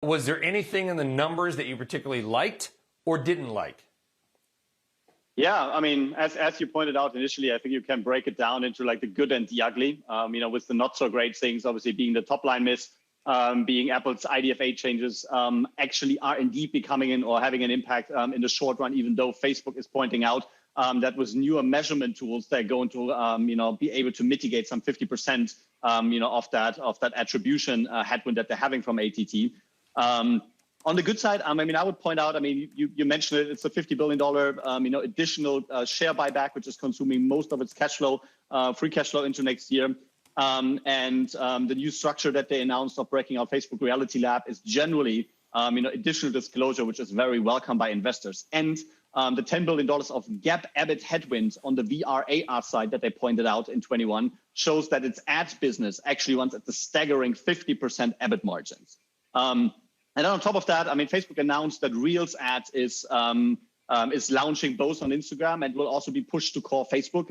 Was there anything in the numbers that you particularly liked or didn't like? Yeah, I mean, as you pointed out initially, I think you can break it down into like the good and the ugly. With the not so great things, obviously being the top line miss, being Apple's IDFA changes, actually are indeed becoming or having an impact in the short run, even though Facebook is pointing out that with newer measurement tools, they're going to, be able to mitigate some 50%, of that attribution headwind that they're having from ATT. On the good side, I would point out, you mentioned it, it's a $50 billion, additional share buyback, which is consuming most of its cash flow, free cash flow into next year. And the new structure that they announced of breaking out Facebook Reality Lab is generally, additional disclosure, which is very welcome by investors. And the $10 billion of GAAP EBIT headwinds on the VR/AR side that they pointed out in 21 shows that its ads business actually runs at the staggering 50% EBIT margins. And then on top of that, Facebook announced that Reels ads is launching both on Instagram and will also be pushed to core Facebook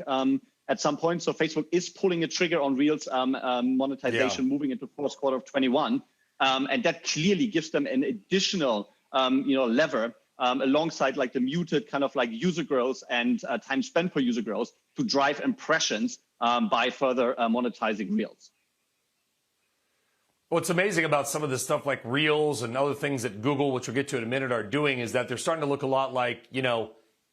at some point. So Facebook is pulling a trigger on Reels monetization moving into fourth quarter of 21. And that clearly gives them an additional, lever alongside like the muted kind of like user growth and time spent per user growth to drive impressions by further monetizing Reels. What's amazing about some of this stuff like Reels and other things that Google, which we'll get to in a minute, are doing is that they're starting to look a lot like,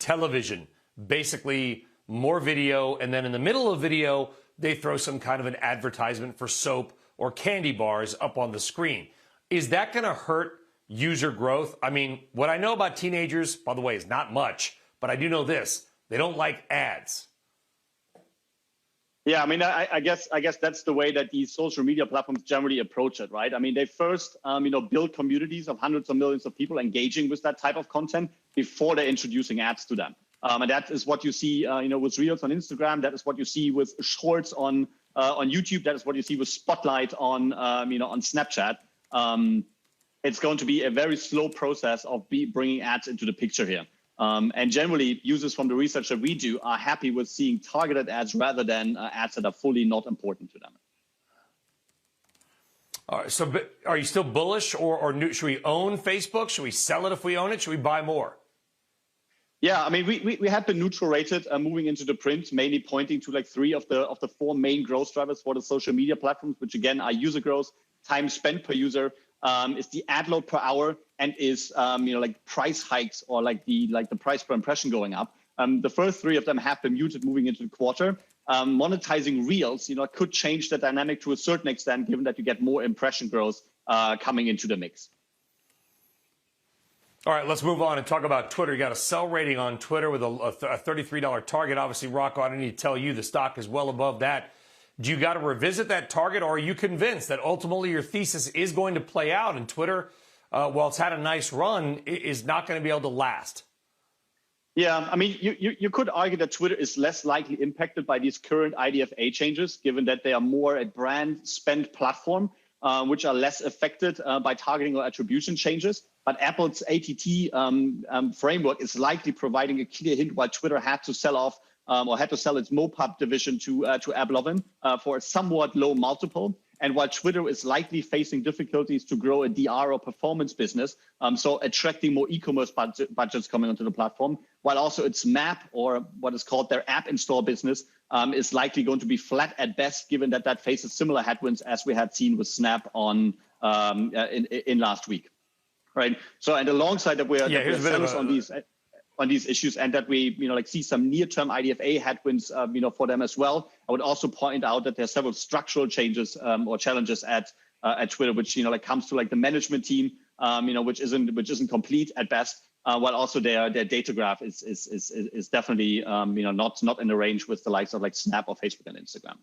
television. Basically, more video, and then in the middle of video, they throw some kind of an advertisement for soap or candy bars up on the screen. Is that going to hurt user growth? What I know about teenagers, by the way, is not much, but I do know this. They don't like ads. Yeah, I guess that's the way that these social media platforms generally approach it, right? They first, build communities of hundreds of millions of people engaging with that type of content before they're introducing ads to them. And that is what you see, with Reels on Instagram. That is what you see with Shorts on YouTube. That is what you see with Spotlight on Snapchat. It's going to be a very slow process of bringing ads into the picture here. And generally, users from the research that we do are happy with seeing targeted ads rather than ads that are fully not important to them. All right, so are you still bullish or should we own Facebook? Should we sell it if we own it? Should we buy more? Yeah, we had been neutral rated moving into the print, mainly pointing to like three of the four main growth drivers for the social media platforms, which again are user growth, time spent per user, is the ad load per hour, and is like price hikes or like the price per impression going up. The first three of them have been muted moving into the quarter. Monetizing Reels, could change the dynamic to a certain extent, given that you get more impression growth coming into the mix. All right, let's move on and talk about Twitter. You got a sell rating on Twitter with a $33 target. Obviously, Rocco, I don't need to tell you the stock is well above that. Do you got to revisit that target, or are you convinced that ultimately your thesis is going to play out and Twitter, while it's had a nice run, is not going to be able to last? Yeah, you could argue that Twitter is less likely impacted by these current IDFA changes, given that they are more a brand spend platform, which are less affected by targeting or attribution changes. But Apple's ATT framework is likely providing a clear hint why Twitter had to sell off or had to sell its MoPub division to AppLovin for a somewhat low multiple. And while Twitter is likely facing difficulties to grow a DR or performance business, so attracting more e-commerce budgets coming onto the platform, while also its map, or what is called their app install business, is likely going to be flat at best, given that faces similar headwinds as we had seen with Snap in last week, right? So, and alongside that, we're sellers on these issues, and that we see some near-term IDFA headwinds for them as well. I would also point out that there are several structural changes or challenges at Twitter, which comes to like the management team, which isn't complete at best, while also their data graph is definitely not in the range with the likes of like Snap or Facebook and Instagram.